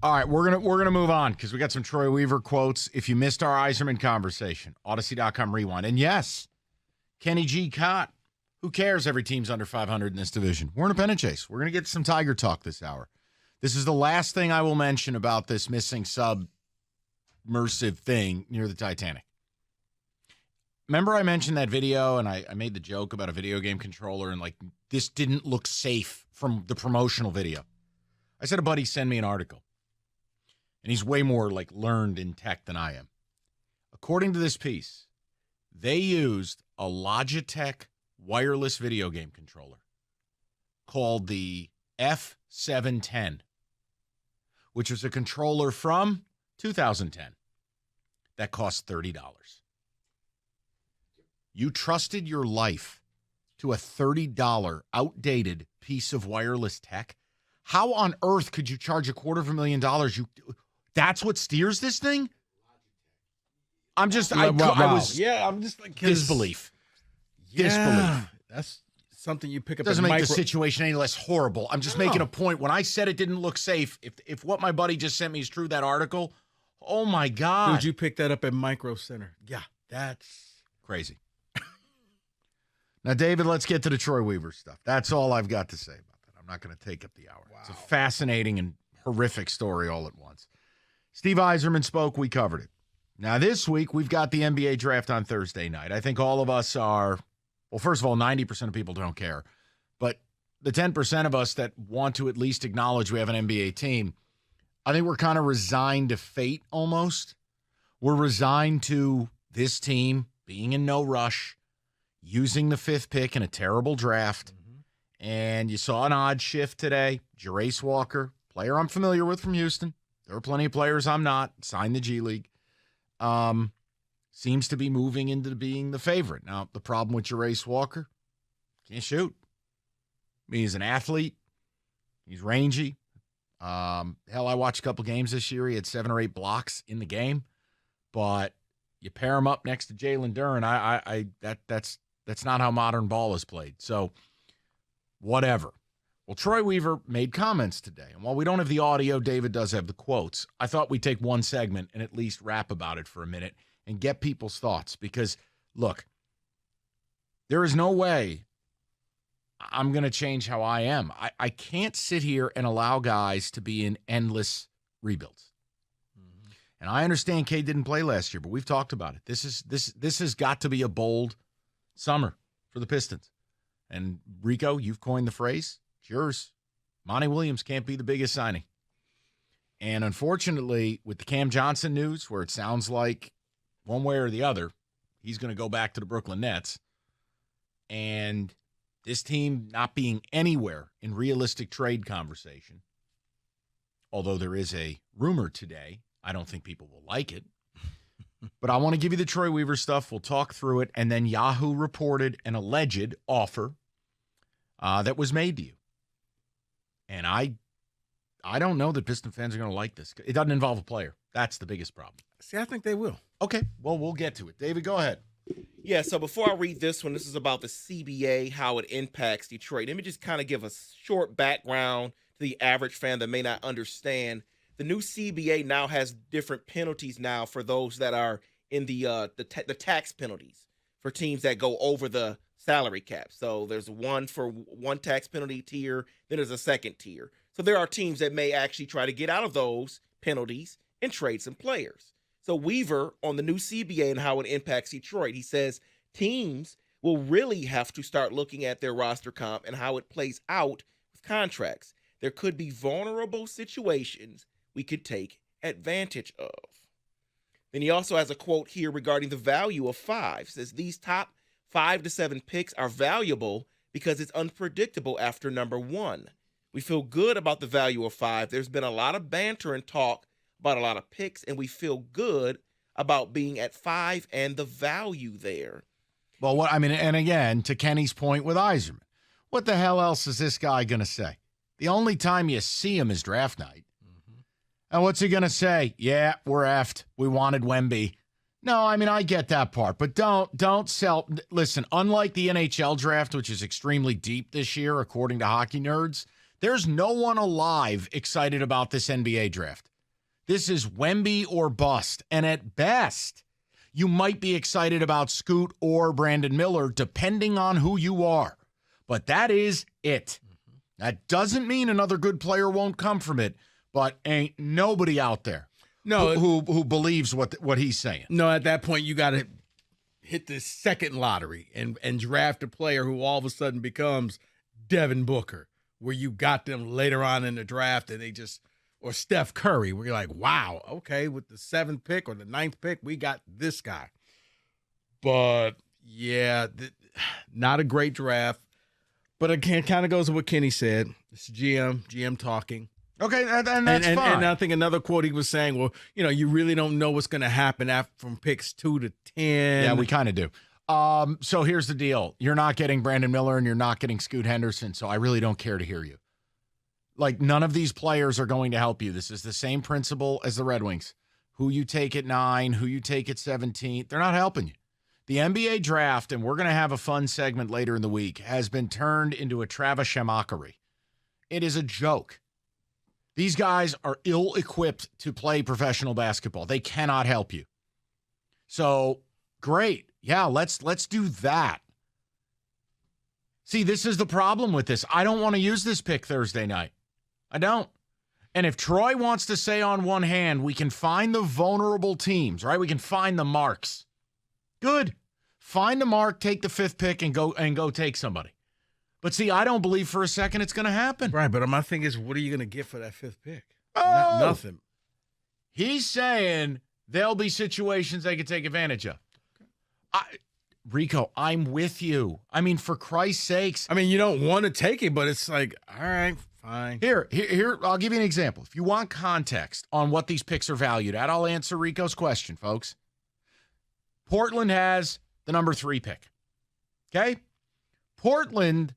All right, we're gonna move on because we got some Troy Weaver quotes. If you missed our Yzerman conversation, Odyssey.com rewind. And yes, Kenny G. Cott. Who cares? Every team's under 500 in this division. We're in a pennant chase. We're gonna get some Tiger talk this hour. This is the last thing I will mention about this missing submersive thing near the Titanic. Remember I mentioned that video and I made the joke about a video game controller and like this didn't look safe from the promotional video. I said a buddy send me an article. And he's way more like learned in tech than I am. According to this piece, they used a Logitech wireless video game controller called the F710, which was a controller from 2010 that cost $30. You trusted your life to a $30 outdated piece of wireless tech? How on earth could you charge $250,000? That's what steers this thing? I'm just, I was like disbelief. Yeah, Disbelief. That's something you pick up. Doesn't make the situation any less horrible. I'm just making a point. When I said it didn't look safe, if what my buddy just sent me is true, that article, oh my God. Dude, you pick that up at Micro Center. Yeah, that's crazy. Now, David, let's get to the Troy Weaver stuff. That's all I've got to say about that. I'm not going to take up the hour. Wow. It's a fascinating and horrific story all at once. Steve Yzerman spoke. We covered it. Now, this week, we've got the NBA draft on Thursday night. I think all of us are, well, first of all, 90% of people don't care. But the 10% of us that want to at least acknowledge we have an NBA team, I think we're kind of resigned to fate almost. We're resigned to this team being in no rush, using the 5th pick in a terrible draft. Mm-hmm. And you saw an odd shift today. Jarace Walker, player I'm familiar with from Houston. There are plenty of players I'm not. Signed the G League. Seems to be moving into being the favorite. Now, the problem with Jarace Walker, can't shoot. I mean, he's an athlete. He's rangy. Hell, I watched a couple games this year. He had 7 or 8 blocks in the game. But you pair him up next to Jalen Duren, that's not how modern ball is played. So, whatever. Well, Troy Weaver made comments today. And while we don't have the audio, David does have the quotes. I thought we'd take one segment and at least rap about it for a minute and get people's thoughts. Because, look, there is no way I'm going to change how I am. I can't sit here and allow guys to be in endless rebuilds. Mm-hmm. And I understand Cade didn't play last year, but we've talked about it. This has got to be a bold summer for the Pistons. And, Rico, you've coined the phrase. It's yours. Monty Williams can't be the biggest signing. And unfortunately, with the Cam Johnson news, where it sounds like one way or the other, he's going to go back to the Brooklyn Nets. And this team not being anywhere in realistic trade conversation, although there is a rumor today, I don't think people will like it. But I want to give you the Troy Weaver stuff. We'll talk through it. And then Yahoo reported an alleged offer that was made to you. And I don't know that Piston fans are going to like this. It doesn't involve a player. That's the biggest problem. See, I think they will. Okay, well, we'll get to it. David, go ahead. Yeah, so before I read this one, this is about the CBA, how it impacts Detroit. Let me just kind of give a short background to the average fan that may not understand. The new CBA now has different penalties now for those that are in the tax penalties for teams that go over the salary cap. So there's one for one tax penalty tier, then there's a second tier. So there are teams that may actually try to get out of those penalties and trade some players. So Weaver on the new CBA and how it impacts Detroit, he says teams will really have to start looking at their roster comp and how it plays out with contracts. There could be vulnerable situations we could take advantage of. Then he also has a quote here regarding the value of 5. It says these top 5 to 7 picks are valuable because it's unpredictable after number 1. We feel good about the value of 5. There's been a lot of banter and talk about a lot of picks, and we feel good about being at 5 and the value there. Well, and again, to Kenny's point with Yzerman, what the hell else is this guy going to say? The only time you see him is draft night. Mm-hmm. And what's he going to say? Yeah, we're effed. We wanted Wemby. No, I get that part, but don't sell. Listen, unlike the NHL draft, which is extremely deep this year, according to hockey nerds, there's no one alive excited about this NBA draft. This is Wemby or bust. And at best, you might be excited about Scoot or Brandon Miller, depending on who you are. But that is it. That doesn't mean another good player won't come from it, but ain't nobody out there who believes what he's saying. No, at that point, you got to hit the second lottery and draft a player who all of a sudden becomes Devin Booker, where you got them later on in the draft and they just, or Steph Curry, where you're like, wow, okay, with the 7th pick or the 9th pick, we got this guy. But, yeah, not a great draft. But it kind of goes with what Kenny said. It's GM talking. Okay, and that's fine. And I think another quote he was saying, well, you really don't know what's going to happen from picks 2 to 10. Yeah, we kind of do. So here's the deal. You're not getting Brandon Miller and you're not getting Scoot Henderson, so I really don't care to hear you. Like, none of these players are going to help you. This is the same principle as the Red Wings. Who you take at 9, who you take at 17, they're not helping you. The NBA draft, and we're going to have a fun segment later in the week, has been turned into a Travis Shamockery. It is a joke. These guys are ill-equipped to play professional basketball. They cannot help you. So, great. Yeah, let's do that. See, this is the problem with this. I don't want to use this pick Thursday night. I don't. And if Troy wants to say on one hand, we can find the vulnerable teams, right? We can find the marks. Good. Find the mark, take the 5th pick, and go take somebody. But see, I don't believe for a second it's going to happen. Right, but my thing is, what are you going to get for that 5th pick? Oh, nothing. He's saying there'll be situations they could take advantage of. Rico, I'm with you. I mean, for Christ's sakes. I mean, you don't want to take it, but it's like, all right, fine. Here, I'll give you an example. If you want context on what these picks are valued at, I'll answer Rico's question, folks. Portland has the number 3 pick. Okay? Portland,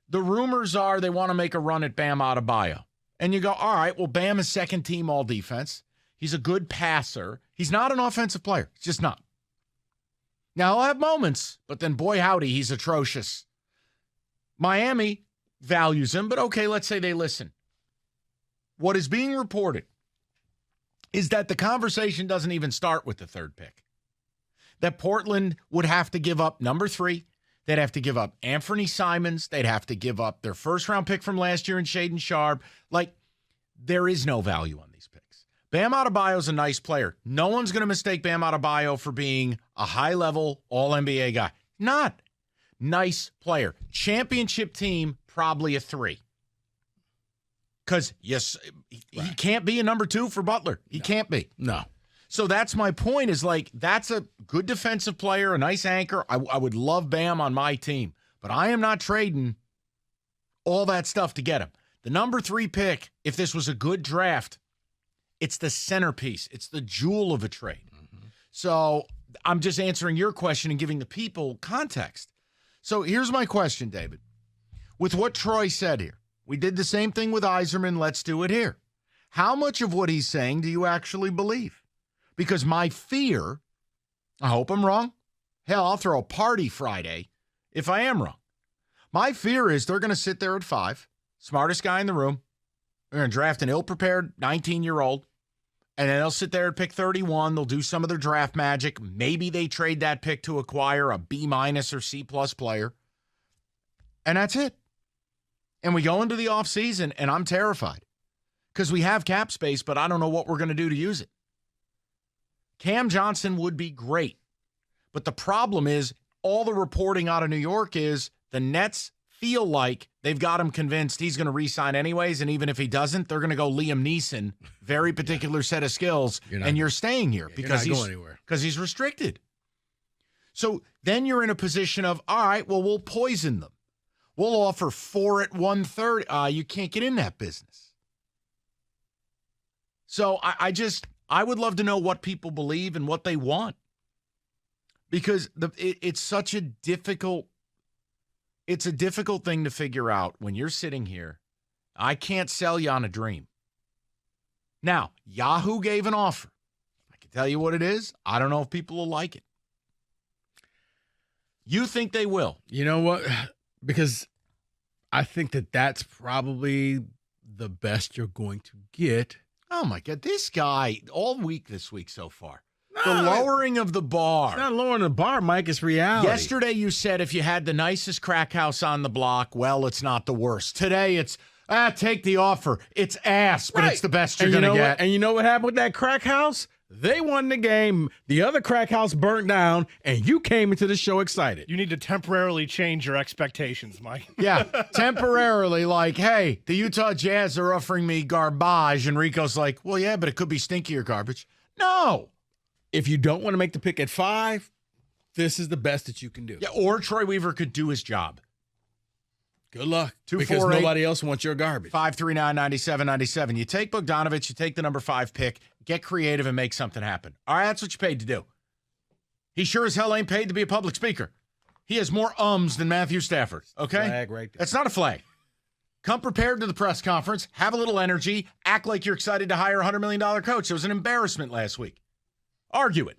the rumors are they want to make a run at Bam Adebayo. And you go, all right, well, Bam is second team all defense. He's a good passer. He's not an offensive player. He's just not. Now, he'll have moments, but then boy howdy, he's atrocious. Miami values him, but okay, let's say they listen. What is being reported is that the conversation doesn't even start with the 3rd pick. That Portland would have to give up number 3. They'd have to give up Anthony Simons. They'd have to give up their 1st-round pick from last year in Shaedon Sharpe. Like, there is no value on these picks. Bam Adebayo's a nice player. No one's going to mistake Bam Adebayo for being a high-level All-NBA guy. Not. Nice player. Championship team, probably a 3. Because, yes, he can't be a number 2 for Butler. He can't be. No. So that's my point, is like, that's a good defensive player, a nice anchor. I would love Bam on my team, but I am not trading all that stuff to get him. The number 3 pick, if this was a good draft, it's the centerpiece. It's the jewel of a trade. Mm-hmm. So I'm just answering your question and giving the people context. So here's my question, David. With what Troy said here, we did the same thing with Yzerman. Let's do it here. How much of what he's saying do you actually believe? Because my fear, I hope I'm wrong. Hell, I'll throw a party Friday if I am wrong. My fear is they're going to sit there at 5, smartest guy in the room. They're going to draft an ill-prepared 19-year-old, and then they'll sit there at pick 31. They'll do some of their draft magic. Maybe they trade that pick to acquire a B- or C+ player. And that's it. And we go into the offseason, and I'm terrified because we have cap space, but I don't know what we're going to do to use it. Cam Johnson would be great. But the problem is all the reporting out of New York is the Nets feel like they've got him convinced he's going to re-sign anyways, and even if he doesn't, they're going to go Liam Neeson, very particular set of skills, and you're staying here because he's restricted. So then you're in a position of, all right, well, we'll poison them. We'll offer 4 at 130. You can't get in that business. So I would love to know what people believe and what they want, because it's such a difficult thing to figure out when you're sitting here. I can't sell you on a dream. Now, Yahoo gave an offer. I can tell you what it is. I don't know if people will like it. You think they will? You know what? Because I think that's probably the best you're going to get. Oh, my God. This guy, all week this week so far, No, the lowering of the bar. It's not lowering the bar, Mike. It's reality. Yesterday you said if you had the nicest crack house on the block, well, it's not the worst. Today it's, take the offer. It's ass, but it's the best you're going to get. And you know what happened with that crack house? They won the game. The other crack house burnt down, and you came into the show excited. You need to temporarily change your expectations, Mike. Yeah, temporarily, like, hey, the Utah Jazz are offering me garbage, and Rico's like, well, yeah, but it could be stinkier garbage. No. If you don't want to make the pick at 5, this is the best that you can do. Yeah, or Troy Weaver could do his job. Good luck. 2, because 4, 8, nobody else wants your garbage. 539-9797. You take Bogdanovich, you take the number 5 pick, get creative and make something happen. All right, that's what you paid to do. He sure as hell ain't paid to be a public speaker. He has more ums than Matthew Stafford, okay? Flag right there. That's not a flag. Come prepared to the press conference, have a little energy, act like you're excited to hire a $100 million coach. It was an embarrassment last week. Argue it.